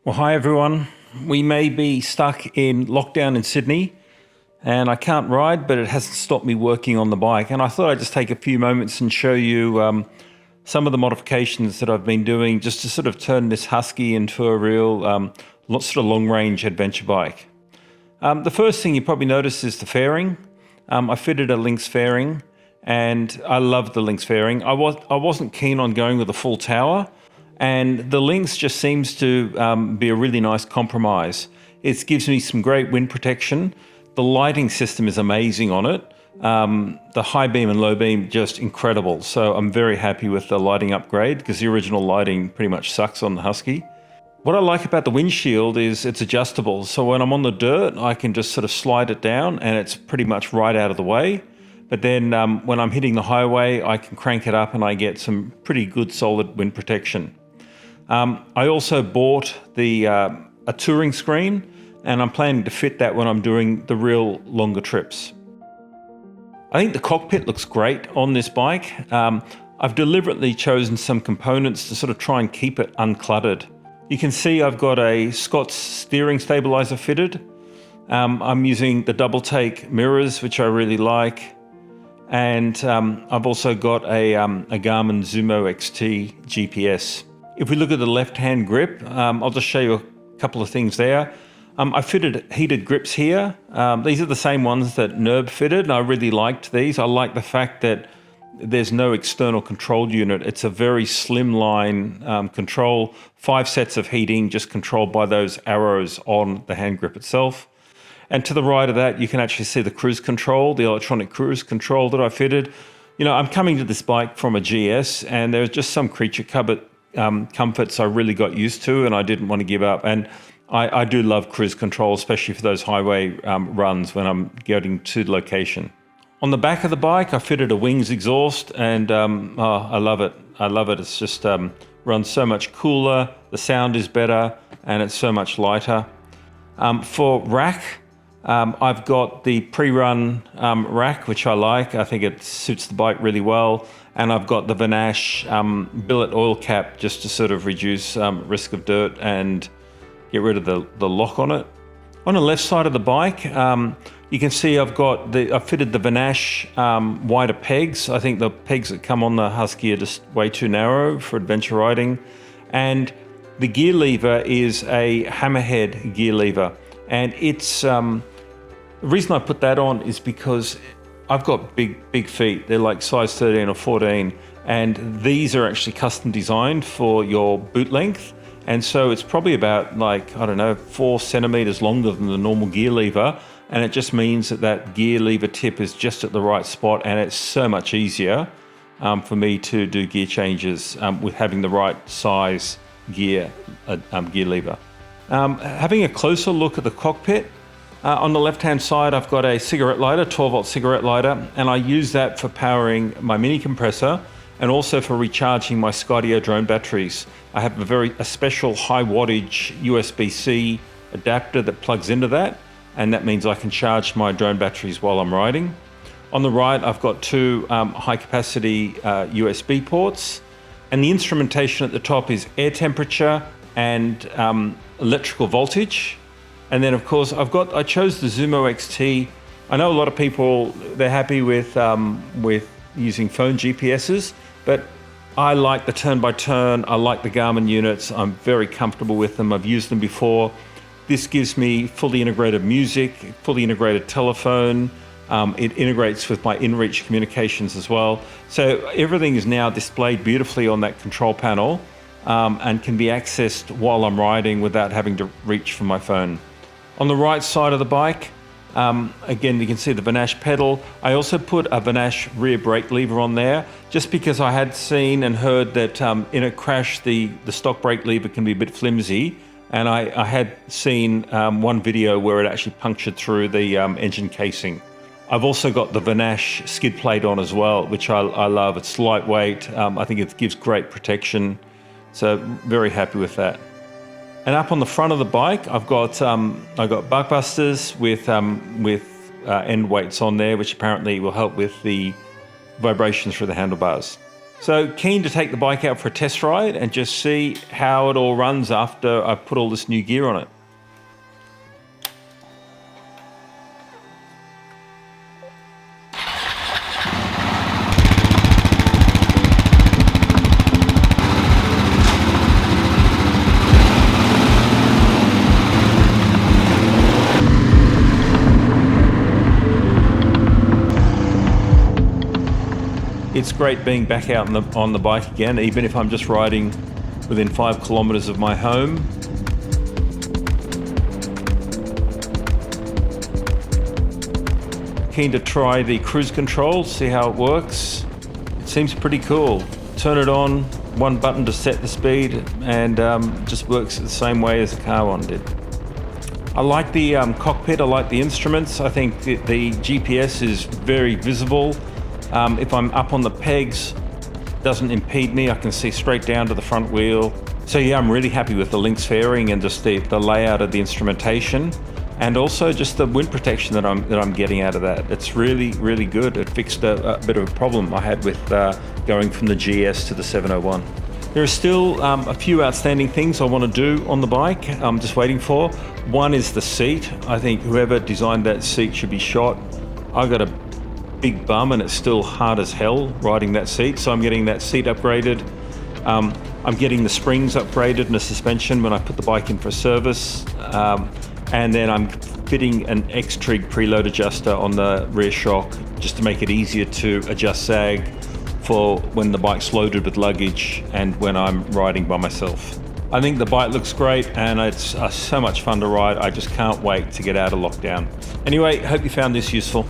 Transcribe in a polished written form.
Well, hi everyone. We may be stuck in lockdown in Sydney and I can't ride, but it hasn't stopped me working on the bike. And I thought I'd just take a few moments and show you some of the modifications that I've been doing just to sort of turn this Husky into a real sort of long range adventure bike. The first thing you probably notice is the fairing. I fitted a Lynx fairing and I love the Lynx fairing. I wasn't keen on going with a full tower. And the Lynx just seems to be a really nice compromise. It gives me some great wind protection. The lighting system is amazing on it. The high beam and low beam, just incredible. So I'm very happy with the lighting upgrade because the original lighting pretty much sucks on the Husky. What I like about the windshield is it's adjustable. So when I'm on the dirt, I can just sort of slide it down and it's pretty much right out of the way. But then when I'm hitting the highway, I can crank it up and I get some pretty good solid wind protection. I also bought a touring screen and I'm planning to fit that when I'm doing the real longer trips. I think the cockpit looks great on this bike. I've deliberately chosen some components to sort of try and keep it uncluttered. You can see I've got a Scott's steering stabilizer fitted. I'm using the double take mirrors, which I really like. And I've also got a Garmin Zumo XT GPS. If we look at the left-hand grip, I'll just show you a couple of things there. I fitted heated grips here. These are the same ones that Nerb fitted, and I really liked these. I like the fact that there's no external control unit. It's a very slimline control, 5 sets of heating, just controlled by those arrows on the hand grip itself. And to the right of that, you can actually see the cruise control, the electronic cruise control that I fitted. You know, I'm coming to this bike from a GS, and there's just some creature comforts I really got used to and I didn't want to give up. And I do love cruise control, especially for those highway runs when I'm getting to the location. On the back of the bike, I fitted a Wings exhaust and I love it. I love it. It's just runs so much cooler, the sound is better, and it's so much lighter. For rack, I've got the pre-run rack, which I like. I think it suits the bike really well. And I've got the Vanash billet oil cap just to sort of reduce risk of dirt and get rid of the lock on it. On the left side of the bike, you can see I've fitted the Vanash wider pegs. I think the pegs that come on the Husky are just way too narrow for adventure riding. And the gear lever is a hammerhead gear lever. And it's, the reason I put that on is because I've got big feet. They're like size 13 or 14. And these are actually custom designed for your boot length. And so it's probably about 4 centimeters longer than the normal gear lever. And it just means that gear lever tip is just at the right spot. And it's so much easier for me to do gear changes with having the right size gear lever. Having a closer look at the cockpit, on the left-hand side, I've got a cigarette lighter, 12-volt cigarette lighter, and I use that for powering my mini compressor and also for recharging my Skydio drone batteries. I have a special high wattage USB-C adapter that plugs into that, and that means I can charge my drone batteries while I'm riding. On the right, I've got 2 high-capacity USB ports, and the instrumentation at the top is air temperature and electrical voltage. And then, of course, I chose the Zumo XT. I know a lot of people, they're happy with using phone GPSs, but I like the turn-by-turn. I like the Garmin units. I'm very comfortable with them. I've used them before. This gives me fully integrated music, fully integrated telephone. It integrates with my inReach communications as well. So everything is now displayed beautifully on that control panel and can be accessed while I'm riding without having to reach for my phone. On the right side of the bike, again, you can see the Vanash pedal. I also put a Vanash rear brake lever on there just because I had seen and heard that in a crash, the stock brake lever can be a bit flimsy. And I had seen one video where it actually punctured through the engine casing. I've also got the Vanash skid plate on as well, which I love. It's lightweight. I think it gives great protection. So very happy with that. And up on the front of the bike, I've got buckbusters with end weights on there, which apparently will help with the vibrations through the handlebars. So keen to take the bike out for a test ride and just see how it all runs after I've put all this new gear on it. It's great being back out on the bike again, even if I'm just riding within 5 kilometers of my home. Keen to try the cruise control, see how it works. It seems pretty cool. Turn it on, one button to set the speed, and just works the same way as the car one did. I like the cockpit, I like the instruments. I think the GPS is very visible. If I'm up on the pegs, doesn't impede me. I can see straight down to the front wheel. So yeah, I'm really happy with the Lynx fairing and just the layout of the instrumentation, and also just the wind protection that I'm getting out of that. It's really, really good. It fixed a bit of a problem I had with going from the GS to the 701. There are still a few outstanding things I want to do on the bike. I'm just waiting for. One is the seat. I think whoever designed that seat should be shot. I got a big bum and it's still hard as hell riding that seat, so I'm getting that seat upgraded. I'm getting the springs upgraded and the suspension when I put the bike in for service, and then I'm fitting an X-Trig preload adjuster on the rear shock just to make it easier to adjust sag for when the bike's loaded with luggage and when I'm riding by myself. I think the bike looks great and it's so much fun to ride. I just can't wait to get out of lockdown. Anyway, hope you found this useful.